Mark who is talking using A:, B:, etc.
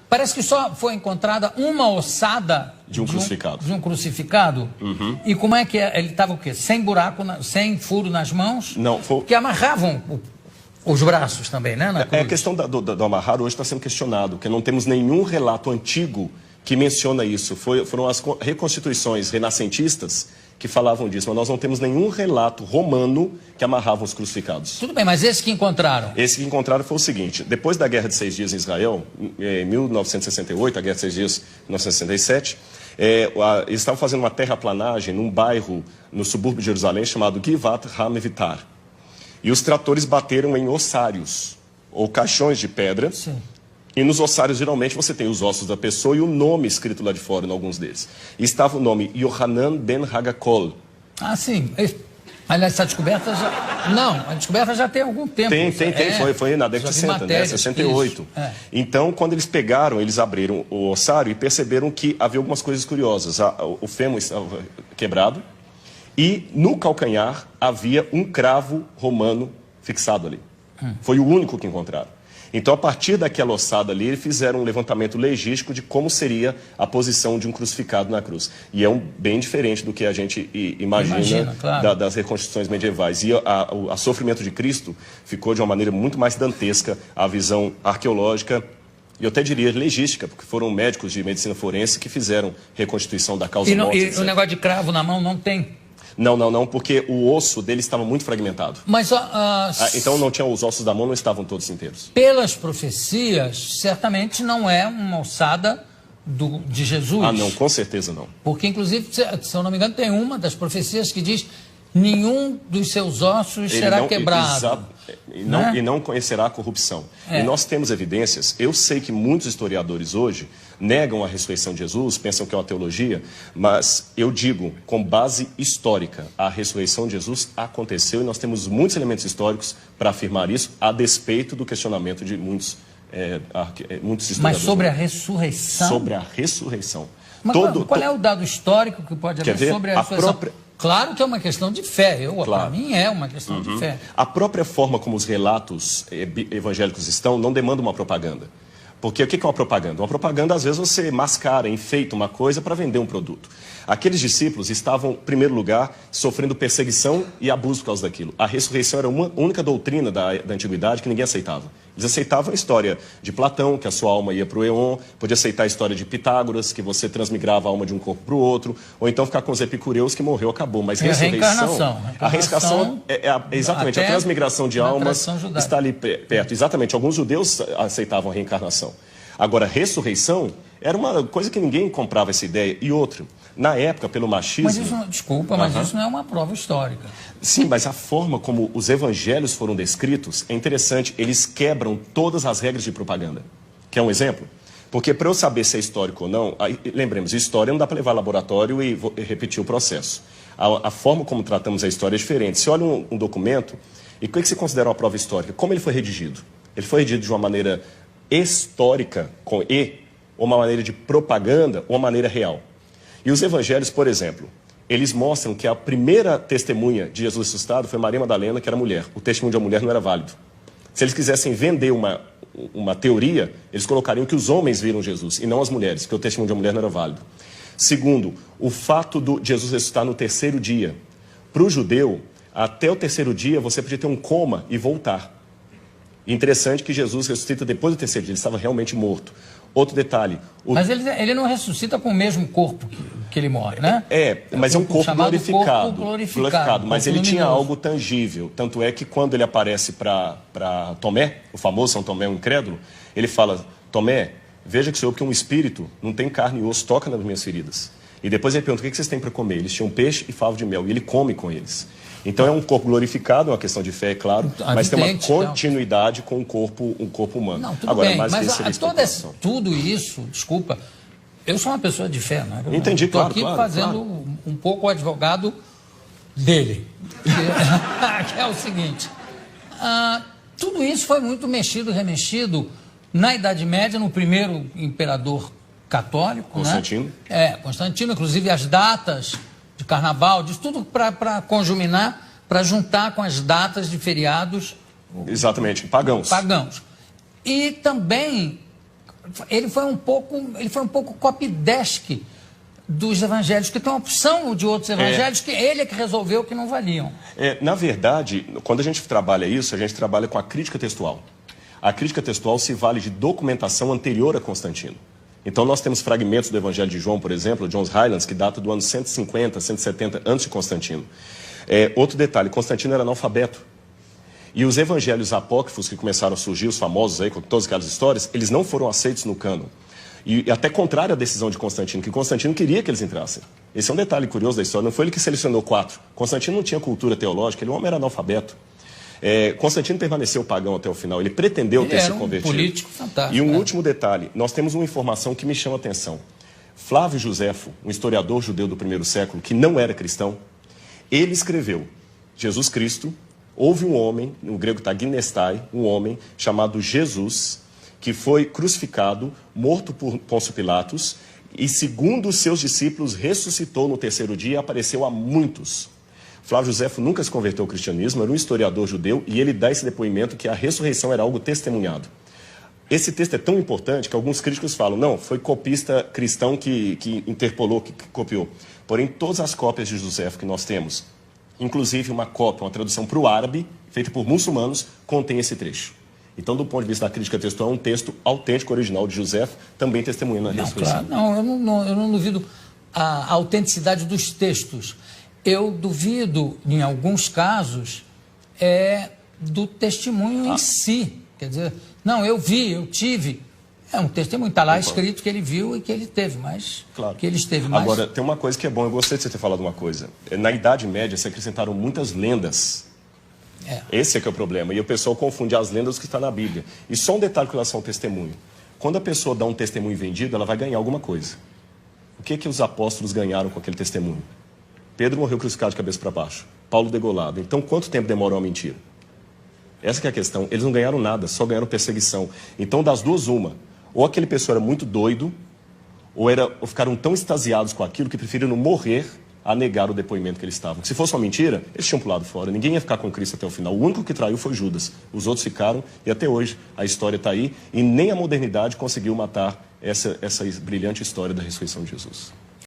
A: Parece que só foi encontrada uma ossada
B: de um crucificado.
A: De um crucificado.
B: Uhum.
A: E como é que é? Ele estava o quê? Sem buraco, sem furo nas mãos?
B: Não, foi...
A: Que amarravam os braços também, né?
B: A questão do amarrar hoje está sendo questionado, porque não temos nenhum relato antigo que menciona isso. Foram as reconstituições renascentistas que falavam disso, mas nós não temos nenhum relato romano que amarrava os crucificados.
A: Tudo bem, mas esse que encontraram?
B: Esse que encontraram foi o seguinte: depois da Guerra de 6 Dias em Israel, em 1968, a Guerra de 6 Dias, 1967, eles estavam fazendo uma terraplanagem num bairro no subúrbio de Jerusalém chamado Givat HaMevitar. E os tratores bateram em ossários, ou caixões de pedra.
A: Sim.
B: E nos ossários, geralmente, você tem os ossos da pessoa e o nome escrito lá de fora em alguns deles. E estava o nome Yohanan ben Hagakol.
A: Ah, sim. Aliás, essa descoberta já... Não, a descoberta já tem algum tempo.
B: Tem. Foi na década de 60, né? 68. Então, quando eles pegaram, eles abriram o ossário e perceberam que havia algumas coisas curiosas. O fêmur estava quebrado e no calcanhar havia um cravo romano fixado ali. Foi o único que encontraram. Então, a partir daquela ossada ali, eles fizeram um levantamento legístico de como seria a posição de um crucificado na cruz. E é bem diferente do que a gente imagina claro, das reconstruções medievais. E o sofrimento de Cristo ficou de uma maneira muito mais dantesca, a visão arqueológica, e eu até diria legística, porque foram médicos de medicina forense que fizeram reconstituição da causa morte.
A: E o negócio de cravo na mão não tem?
B: Não, porque o osso dele estava muito fragmentado.
A: Mas,
B: então não tinha, os ossos da mão não estavam todos inteiros.
A: Pelas profecias, certamente não é uma ossada de Jesus.
B: Ah, não, com certeza não.
A: Porque, inclusive, se eu não me engano, tem uma das profecias que diz: nenhum dos seus ossos será quebrado.
B: E não conhecerá a corrupção. E nós temos evidências. Eu sei que muitos historiadores hoje negam a ressurreição de Jesus, pensam que é uma teologia, mas eu digo, com base histórica, a ressurreição de Jesus aconteceu e nós temos muitos elementos históricos para afirmar isso, a despeito do questionamento de muitos historiadores.
A: Mas sobre a ressurreição?
B: Sobre a ressurreição.
A: Mas qual é o dado histórico que pode haver sobre a ressurreição? Claro que é uma questão de fé, para mim é uma questão de fé.
B: A própria forma como os relatos evangélicos estão não demanda uma propaganda. Porque o que é uma propaganda? Uma propaganda, às vezes, você mascara, enfeita uma coisa para vender um produto. Aqueles discípulos estavam, em primeiro lugar, sofrendo perseguição e abuso por causa daquilo. A ressurreição era uma única doutrina da antiguidade que ninguém aceitava. Eles aceitavam a história de Platão, que a sua alma ia para o Éon, podia aceitar a história de Pitágoras, que você transmigrava a alma de um corpo para o outro, ou então ficar com os epicureus, que morreu, acabou. Mas ressurreição... A reencarnação exatamente, a transmigração de almas está ali perto. Exatamente, alguns judeus aceitavam a reencarnação. Agora, ressurreição era uma coisa que ninguém comprava essa ideia. E outra, na época, pelo machismo...
A: Mas isso, desculpa, mas isso não é uma prova histórica.
B: Sim, mas a forma como os evangelhos foram descritos é interessante. Eles quebram todas as regras de propaganda. Quer um exemplo? Porque para eu saber se é histórico ou não, lembremos, história não dá para levar ao laboratório e repetir o processo. A forma como tratamos a história é diferente. Você olha um documento, e o que você considera uma prova histórica? Como ele foi redigido? Ele foi redigido de uma maneira histórica, com E, ou uma maneira de propaganda, ou uma maneira real. E os evangelhos, por exemplo, eles mostram que a primeira testemunha de Jesus ressuscitado foi Maria Madalena, que era mulher. O testemunho de uma mulher não era válido. Se eles quisessem vender uma teoria, eles colocariam que os homens viram Jesus, e não as mulheres, porque o testemunho de uma mulher não era válido. Segundo, o fato de Jesus ressuscitar no terceiro dia. Para o judeu, até o terceiro dia, você podia ter um coma e voltar. Interessante que Jesus ressuscita depois do terceiro dia, ele estava realmente morto. Outro detalhe...
A: Mas ele não ressuscita com o mesmo corpo que ele morre, né?
B: Mas é um corpo glorificado. Mas ele tinha
A: luminoso.
B: Algo tangível. Tanto é que quando ele aparece para Tomé, o famoso São Tomé, o incrédulo, ele fala: Tomé, veja que o senhor, que um espírito não tem carne e osso, toca nas minhas feridas. E depois ele pergunta: o que vocês têm para comer? Eles tinham peixe e favo de mel, e ele come com eles. Então é um corpo glorificado, é uma questão de fé, é claro, mas tem uma continuidade com um corpo humano.
A: Não, tudo bem, mas tudo isso, desculpa, eu sou uma pessoa de fé, né?
B: Entendi, claro.
A: Estou aqui fazendo um pouco o advogado dele, que é o seguinte, tudo isso foi muito mexido, remexido na Idade Média, no primeiro imperador católico,
B: Constantino.
A: né? Constantino, inclusive as datas de carnaval, diz tudo para conjuminar, para juntar com as datas de feriados.
B: Exatamente, pagãos.
A: E também ele foi um pouco copydesk dos evangelhos, que tem uma opção de outros evangelhos que ele é que resolveu que não valiam.
B: Na verdade, quando a gente trabalha isso, a gente trabalha com a crítica textual. A crítica textual se vale de documentação anterior a Constantino. Então nós temos fragmentos do Evangelho de João, por exemplo, John's Highlands, que data do ano 150, 170 antes de Constantino. Outro detalhe, Constantino era analfabeto. E os evangelhos apócrifos que começaram a surgir, os famosos aí, com todas aquelas histórias, eles não foram aceitos no cânon. E até contrário à decisão de Constantino, que Constantino queria que eles entrassem. Esse é um detalhe curioso da história, não foi ele que selecionou 4. Constantino não tinha cultura teológica, ele, o homem era analfabeto. Constantino permaneceu pagão até o final, ele pretendeu ter se convertido.
A: Um político fantástico.
B: E um último detalhe, nós temos uma informação que me chama a atenção. Flávio Josefo, um historiador judeu do primeiro século, que não era cristão, ele escreveu, Jesus Cristo, houve um homem, no grego está ginestai, um homem chamado Jesus, que foi crucificado, morto por Pôncio Pilatos, e segundo os seus discípulos, ressuscitou no terceiro dia e apareceu a muitos. Flávio Josefo nunca se converteu ao cristianismo, era um historiador judeu, e ele dá esse depoimento que a ressurreição era algo testemunhado. Esse texto é tão importante que alguns críticos falam, não, foi copista cristão que interpolou, que copiou. Porém, todas as cópias de Josefo que nós temos, inclusive uma cópia, uma tradução para o árabe, feita por muçulmanos, contém esse trecho. Então, do ponto de vista da crítica textual, é um texto autêntico, original de Josefo, também testemunhando a ressurreição.
A: Claro. Não, eu não duvido a autenticidade dos textos. Eu duvido, em alguns casos, do testemunho em si. Quer dizer, não, eu vi, eu tive. É um testemunho, está lá escrito que ele viu e que ele teve, mas
B: claro.
A: Que ele esteve mais.
B: Agora, tem uma coisa que é bom, eu gostei de você ter falado uma coisa. Na Idade Média se acrescentaram muitas lendas. Esse é que é o problema. E o pessoal confunde as lendas com o que está na Bíblia. E só um detalhe com relação ao testemunho. Quando a pessoa dá um testemunho vendido, ela vai ganhar alguma coisa. O que os apóstolos ganharam com aquele testemunho? Pedro morreu crucificado de cabeça para baixo. Paulo degolado. Então, quanto tempo demorou a mentira? Essa que é a questão. Eles não ganharam nada, só ganharam perseguição. Então, das duas, uma. Ou aquele pessoa era muito doido, ou ficaram tão extasiados com aquilo que preferiram morrer a negar o depoimento que eles estavam. Se fosse uma mentira, eles tinham pulado fora. Ninguém ia ficar com Cristo até o final. O único que traiu foi Judas. Os outros ficaram, e até hoje a história está aí, e nem a modernidade conseguiu matar essa brilhante história da ressurreição de Jesus.